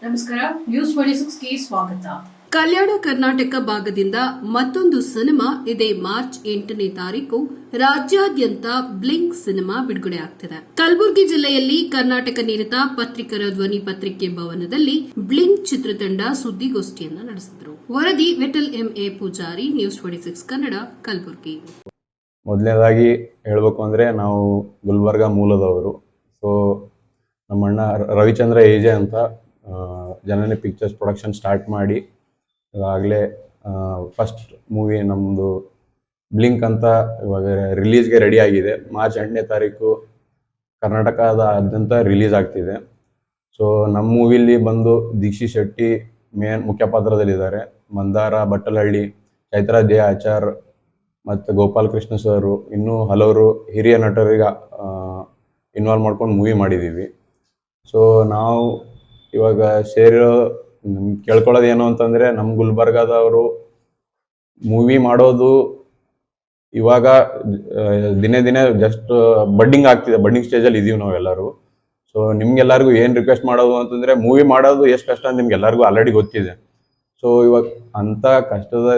ನಮಸ್ಕಾರ, ನ್ಯೂಸ್ 26ಗೆ ಸ್ವಾಗತ. ಕಲ್ಯಾಣ ಕರ್ನಾಟಕ ಭಾಗದಿಂದ ಮತ್ತೊಂದು ಸಿನಿಮಾ ಇದೇ ಮಾರ್ಚ್ 8ನೇ ತಾರೀಕು ರಾಜ್ಯಾದ್ಯಂತ ಬ್ಲಿಂಕ್ ಸಿನಿಮಾ ಬಿಡುಗಡೆ ಆಗ್ತಿದೆ. ಕಲಬುರಗಿ ಜಿಲ್ಲೆಯಲ್ಲಿ ಕರ್ನಾಟಕ ನಿರತ ಪತ್ರಿಕರ ಧ್ವನಿ ಪತ್ರಿಕೆ ಭವನದಲ್ಲಿ ಬ್ಲಿಂಕ್ ಚಿತ್ರತಂಡ ಸುದ್ದಿಗೋಷ್ಠಿಯನ್ನು ನಡೆಸಿದರು. ವರದಿ ವಿಠಲ್ ಎಂಎ ಪೂಜಾರಿ, ನ್ಯೂಸ್ 26 ಕನ್ನಡ, ಕಲಬುರಗಿ. ಮೊದಲನೇದಾಗಿ ಹೇಳಬೇಕು ಅಂದರೆ ನಾವು ಗುಲ್ಬರ್ಗ ಮೂಲದವರು. ಸೊ ನಮ್ಮ ಅಣ್ಣ ರವಿಚಂದ್ರ ಏಜೆ ಅಂತ ಜನನಿ ಪಿಕ್ಚರ್ಸ್ ಪ್ರೊಡಕ್ಷನ್ ಸ್ಟಾರ್ಟ್ ಮಾಡಿ ಈಗಾಗಲೇ ಫಸ್ಟ್ ಮೂವಿ ನಮ್ಮದು ಬ್ಲಿಂಕ್ ಅಂತ ಇವಾಗ ರಿಲೀಸ್ಗೆ ರೆಡಿ ಆಗಿದೆ. ಮಾರ್ಚ್ 8ನೇ ತಾರೀಕು ಕರ್ನಾಟಕದಾದ್ಯಂತ ರಿಲೀಸ್ ಆಗ್ತಿದೆ. ಸೊ ನಮ್ಮ ಮೂವಿಲಿ ಬಂದು ದೀಕ್ಷಿತ್ ಶೆಟ್ಟಿ ಮೇನ್ ಮುಖ್ಯ ಪಾತ್ರದಲ್ಲಿದ್ದಾರೆ. ಮಂದಾರ ಬಟ್ಟಲಹಳ್ಳಿ, ಚೈತ್ರಾ ದೇ ಆಚಾರ್ ಮತ್ತು ಗೋಪಾಲ್ ಕೃಷ್ಣ ಸರು, ಇನ್ನೂ ಹಲವರು ಹಿರಿಯ ನಟರಿಗೆ ಇನ್ವಾಲ್ವ್ ಮಾಡ್ಕೊಂಡು ಮೂವಿ ಮಾಡಿದ್ದೀವಿ. ಸೊ ನಾವು ಇವಾಗ ಸೇರಿರೋ ಕೇಳ್ಕೊಳ್ಳೋದು ಏನು ಅಂತಂದರೆ, ನಮ್ಮ ಗುಲ್ಬರ್ಗಾದವರು ಮೂವಿ ಮಾಡೋದು ಇವಾಗ ದಿನೇ ದಿನೇ ಜಸ್ಟ್ ಬಡ್ಡಿಂಗ್ ಆಗ್ತಿದೆ, ಬಡ್ಡಿಂಗ್ ಸ್ಟೇಜಲ್ಲಿ ಇದ್ದೀವಿ ನಾವೆಲ್ಲರೂ. ಸೊ ನಿಮ್ಗೆಲ್ಲರಿಗೂ ಏನು ರಿಕ್ವೆಸ್ಟ್ ಮಾಡೋದು ಅಂತಂದರೆ, ಮೂವಿ ಮಾಡೋದು ಎಷ್ಟು ಕಷ್ಟ ಅಂತ ನಿಮ್ಗೆಲ್ಲರಿಗೂ ಆಲ್ರೆಡಿ ಗೊತ್ತಿದೆ. ಸೊ ಇವಾಗ ಅಂಥ ಕಷ್ಟದ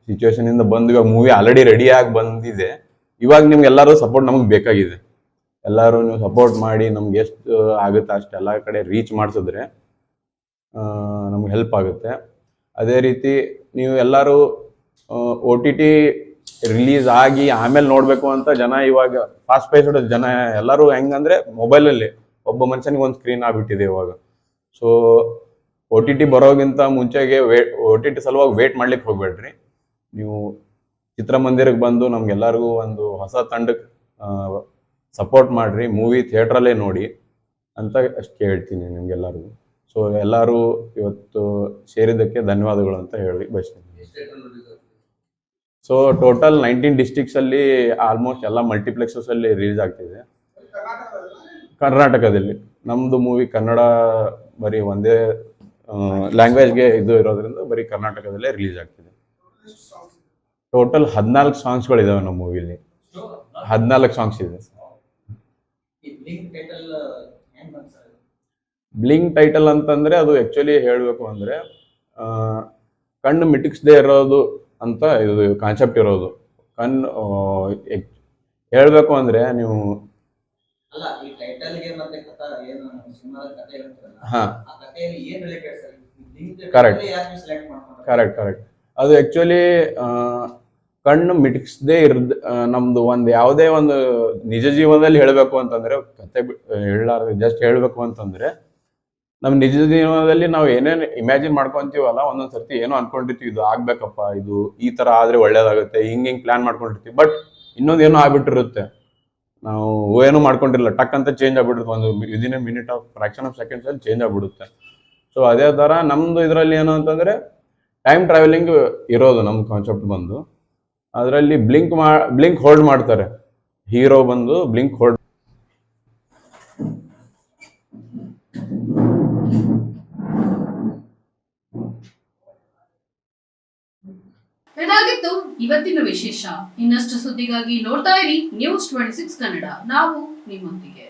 ಸಿಚುವೇಶನಿಂದ ಬಂದು ಇವಾಗ ಮೂವಿ ಆಲ್ರೆಡಿ ರೆಡಿಯಾಗಿ ಬಂದಿದೆ. ಇವಾಗ ನಿಮ್ಗೆಲ್ಲರೂ ಸಪೋರ್ಟ್ ನಮಗೆ ಬೇಕಾಗಿದೆ. ಎಲ್ಲರೂ ನೀವು ಸಪೋರ್ಟ್ ಮಾಡಿ ನಮ್ಗೆ ಎಷ್ಟು ಆಗುತ್ತೆ ಅಷ್ಟು ಎಲ್ಲ ಕಡೆ ರೀಚ್ ಮಾಡಿಸಿದ್ರೆ ನಮ್ಗೆ ಹೆಲ್ಪ್ ಆಗುತ್ತೆ. ಅದೇ ರೀತಿ ನೀವು ಎಲ್ಲರೂ OTT ರಿಲೀಸ್ ಆಗಿ ಆಮೇಲೆ ನೋಡಬೇಕು ಅಂತ ಜನ ಇವಾಗ ಫಾಸ್ಟ್ ಪೇಸ್ಡ್ ಜನ ಎಲ್ಲರೂ ಹೆಂಗಂದರೆ ಮೊಬೈಲಲ್ಲಿ ಒಬ್ಬ ಮನುಷ್ಯನಿಗೆ ಒಂದು ಸ್ಕ್ರೀನ್ ಆಗಿಬಿಟ್ಟಿದೆ ಇವಾಗ. ಸೊ OTT ಬರೋಗಿಂತ ಮುಂಚೆಗೆ OTT ಸಲುವಾಗಿ ವೇಟ್ ಮಾಡ್ಲಿಕ್ಕೆ ಹೋಗ್ಬೇಡ್ರಿ. ನೀವು ಚಿತ್ರಮಂದಿರಕ್ಕೆ ಬಂದು ನಮ್ಗೆಲ್ಲರಿಗೂ ಒಂದು ಹೊಸ ತಂಡಕ್ಕೆ ಸಪೋರ್ಟ್ ಮಾಡಿರಿ, ಮೂವಿ ಥಿಯೇಟ್ರಲ್ಲೇ ನೋಡಿ ಅಂತ ಅಷ್ಟು ಹೇಳ್ತೀನಿ ನಿಮಗೆಲ್ಲರಿಗೂ. ಸೊ ಎಲ್ಲರೂ ಇವತ್ತು ಸೇರಿದ್ದಕ್ಕೆ ಧನ್ಯವಾದಗಳು ಅಂತ ಹೇಳಿ ಬಯಸ್ತೀನಿ. ಸೊ ಟೋಟಲ್ 19 ಡಿಸ್ಟ್ರಿಕ್ಸಲ್ಲಿ ಆಲ್ಮೋಸ್ಟ್ ಎಲ್ಲ ಮಲ್ಟಿಪ್ಲೆಕ್ಸಸಲ್ಲಿ ರಿಲೀಸ್ ಆಗ್ತಿದೆ ಕರ್ನಾಟಕದಲ್ಲಿ. ನಮ್ಮದು ಮೂವಿ ಕನ್ನಡ ಬರೀ ಒಂದೇ ಲ್ಯಾಂಗ್ವೇಜ್ಗೆ ಇದು ಇರೋದ್ರಿಂದ ಬರೀ ಕರ್ನಾಟಕದಲ್ಲೇ ರಿಲೀಸ್ ಆಗ್ತಿದೆ. ಟೋಟಲ್ 14 ಸಾಂಗ್ಸ್ಗಳಿದಾವೆ ನಮ್ಮ ಮೂವಿಲಿ. 14 ಸಾಂಗ್ಸ್ ಇದೆ. ಬ್ಲಿಂಕ್ ಟೈಟಲ್ ಅಂತಂದರೆ ಅದು ಆ್ಯಕ್ಚುಲಿ ಹೇಳಬೇಕು ಅಂದರೆ ಕಣ್ಣು ಮಿಟುಕಿಸದೇ ಇರೋದು ಅಂತ ಇದು ಕಾನ್ಸೆಪ್ಟ್ ಇರೋದು. ಕಣ್ಣು ಹೇಳಬೇಕು ಅಂದರೆ ನೀವು ಹಾಂ ಕರೆಕ್ಟ್ ಅದು ಆ್ಯಕ್ಚುಲಿ ಕಣ್ಣು ಮಿಟುಕಿಸದೇ ನಮ್ದು ಒಂದು ಯಾವುದೇ ಒಂದು ನಿಜ ಜೀವನದಲ್ಲಿ ಹೇಳಬೇಕು ಅಂತಂದರೆ, ಕತೆ ಹೇಳಲಾರ್ದು ಜಸ್ಟ್ ಹೇಳಬೇಕು ಅಂತಂದರೆ, ನಮ್ಮ ನಿಜ ಜೀವನದಲ್ಲಿ ನಾವು ಏನೇನು ಇಮ್ಯಾಜಿನ್ ಮಾಡ್ಕೊತೀವಲ್ಲ, ಒಂದೊಂದು ಸರ್ತಿ ಏನೋ ಅನ್ಕೊಂಡಿರ್ತೀವಿ ಇದು ಆಗ್ಬೇಕಪ್ಪ, ಇದು ಈ ಥರ ಆದರೆ ಒಳ್ಳೇದಾಗುತ್ತೆ, ಹಿಂಗೆ ಪ್ಲ್ಯಾನ್ ಮಾಡ್ಕೊಂಡಿರ್ತೀವಿ. ಬಟ್ ಇನ್ನೊಂದು ಏನೋ ಆಗ್ಬಿಟ್ಟಿರುತ್ತೆ, ನಾವು ಏನೂ ಮಾಡ್ಕೊಂಡಿರಲ್ಲ, ಟಕ್ ಅಂತ ಚೇಂಜ್ ಆಗ್ಬಿಡುತ್ತೆ. ಒಂದು within a minute of fraction of ಸೆಕೆಂಡ್ಸಲ್ಲಿ ಚೇಂಜ್ ಆಗ್ಬಿಡುತ್ತೆ. ಸೊ ಅದೇ ಥರ ನಮ್ಮದು ಇದರಲ್ಲಿ ಏನು ಅಂತಂದರೆ ಟೈಮ್ ಟ್ರಾವೆಲಿಂಗ್ ಇರೋದು ನಮ್ಮ ಕಾನ್ಸೆಪ್ಟ್ ಬಂದು. ಅದರಲ್ಲಿ ಬ್ಲಿಂಕ್ ಹೋಲ್ಡ್ ಮಾಡ್ತಾರೆ, ಹೀರೋ ಬಂದು ಬ್ಲಿಂಕ್ ಹೋಲ್ಡ್. ಇದಾಗಿತ್ತು ಇವತ್ತಿನ ವಿಶೇಷ. ಇನ್ನಷ್ಟು ಸುದ್ದಿಗಾಗಿ ನೋಡ್ತಾ ಇರಿ ನ್ಯೂಸ್ 26 ಕನ್ನಡ. ನಾವು ನಿಮ್ಮೊಂದಿಗೆ.